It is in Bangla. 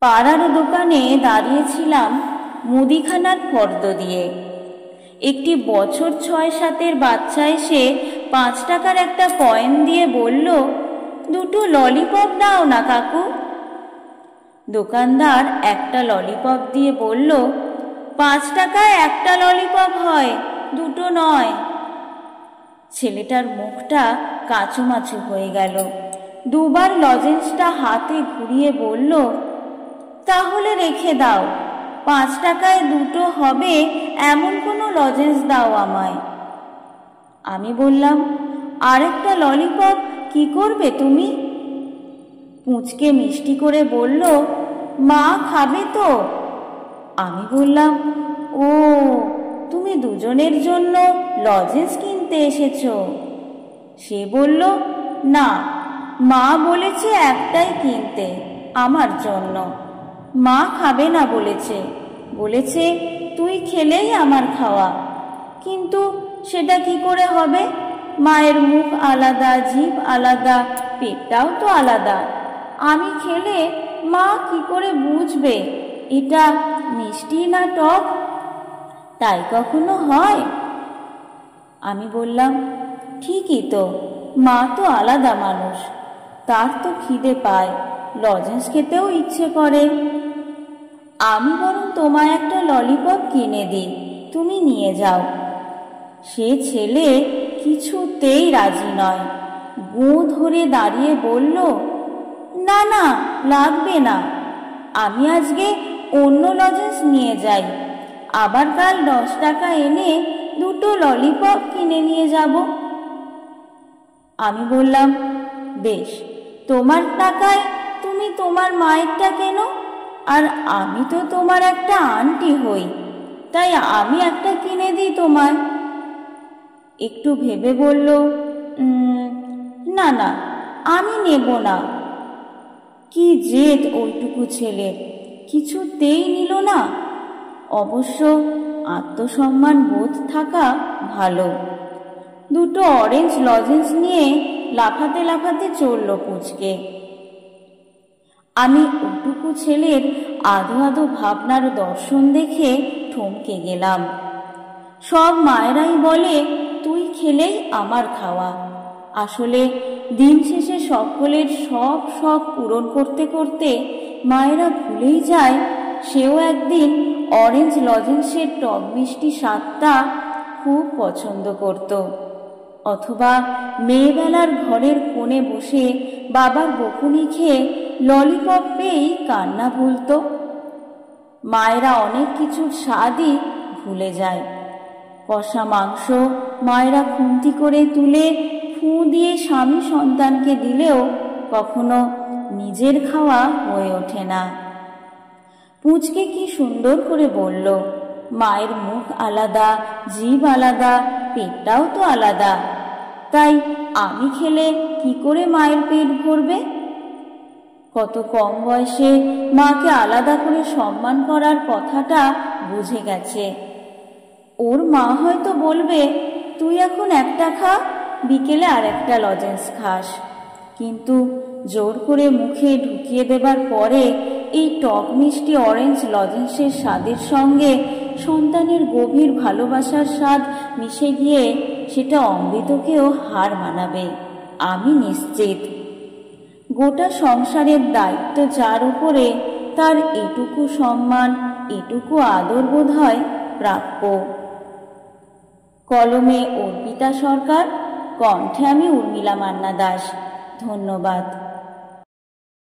পাড়ার দোকানে দাঁড়িয়েছিলাম মুদিখানার ফর্দ দিয়ে। একটি বছর 6-7 বাচ্চা এসে 5 টাকার একটা কয়েন দিয়ে বলল, দুটো ললিপপ দাও না কাকু। দোকানদার একটা ললিপপ দিয়ে বলল, 5 টাকায় একটা ললিপপ হয়, দুটো নয়। ছেলেটার মুখটা কাঁচুমাচু হয়ে গেল। দুবার লজেন্সটা হাতে ঘুরিয়ে বলল, তাহলে রেখে দাও, 5 টাকায় দুটো হবে এমন কোনো লজেন্স দাও আমায়। আমি বললাম, আরেকটা ললিপপ কি করবে তুমি? পুঁচকে মিষ্টি করে বলল, মা খাবে তো। আমি বললাম, ও, তুমি দুজনের জন্য লজেন্স কিনতে এসেছো? সে বলল, না, মা বলেছে একটাই কিনতে আমার জন্য। মা খাবে না বলেছে, বলেছে তুই খেলেই আমার খাওয়া। কিন্তু সেটা কি করে হবে? মায়ের মুখ আলাদা, জিভ আলাদা, পেটটাও তো আলাদা। আমি খেলে মা কি করে বুঝবে এটা মিষ্টি না টক? তাই কখনো হয়? আমি বললাম, ঠিকই তো, মা তো আলাদা মানুষ, তার তো খিদে পায়, লজেন্স খেতেও ইচ্ছে করে। আমি বরং তোমায় একটা ললিপপ কিনে দিই, তুমি নিয়ে যাও। সে ছেলে কিছুতেই রাজি নয়, গো ধরে দাঁড়িয়ে বলল, না না, লাগবে না, আমি আজকে অন্য লজেন্স নিয়ে যাই, আবার কাল 10 টাকা এনে দুটো ললিপপ কিনে নিয়ে যাব। আমি বললাম, বেশ, তোমার টাকায় তুমি তোমার মায়েরটা কেনো, আর আমি তো তোমার একটা আন্টি হই, তাই আমি একটা কিনে দিই তোমায়। একটু ভেবে বলল, না না, আমি নেব না। কি জেদ ওইটুকু ছেলের, কিছুতেই নিল না। অবশ্য আত্মসম্মান বোধ থাকা ভালো। দুটো অরেঞ্জ লজেন্স নিয়ে লাফাতে লাফাতে চলল পুচকে। আমি ওটুকু ছেলের আধো আধো ভাবনার দর্শন দেখে থমকে গেলাম। সব মায়েরাই বলে তুই খেলেই আমার খাওয়া। আসলে দিন শেষে সকলের সব শখ পূরণ করতে করতে মায়েরা ভুলেই যায় সেও একদিন অরেঞ্জ লজেন্সের টক মিষ্টি স্বাদটা খুব পছন্দ করত, অথবা মেয়েবেলার ঘরের কোণে বসে বাবার বকুনি খেয়ে ললিপপ পেয়েই কান্না ভুলত। মায়েরা অনেক কিছুর স্বাদই ভুলে যায়। কষা মাংস মায়েরা খুন্তি করে তুলে ফুঁ দিয়ে স্বামী সন্তানকে দিলেও কখনো নিজের খাওয়া হয়ে ওঠে না। পুচকে কি সুন্দর করে বলল, মায়ের মুখ আলাদা, জিভ আলাদা, পেটটাও তো আলাদা, তাই আমি খেলে কি করে মায়ের পেট ভরবে? কত কম বয়সে মাকে আলাদা করে সম্মান করার কথাটা বুঝে গেছে। ওর মা হয়তো বলবে, তুই এখন একটা খা, বিকেলে আর একটা লজেন্স খাস। কিন্তু জোর করে মুখে ঢুকিয়ে দেবার পরে এই টক মিষ্টি অরেঞ্জ লজেন্সের স্বাদের সঙ্গে সন্তানের গভীর ভালোবাসার স্বাদ মিশে গিয়ে সেটা অমৃতকেও হার মানাবে, আমি নিশ্চিত। গোটা সংসারের দায়িত্ব যার উপরে, তার এটুকু সম্মান, এটুকু আদর বোধ হয় প্রাপ্য। কলমে অর্পিতা সরকার, কণ্ঠে আমি উর্মিলা মান্না দাস। ধন্যবাদ।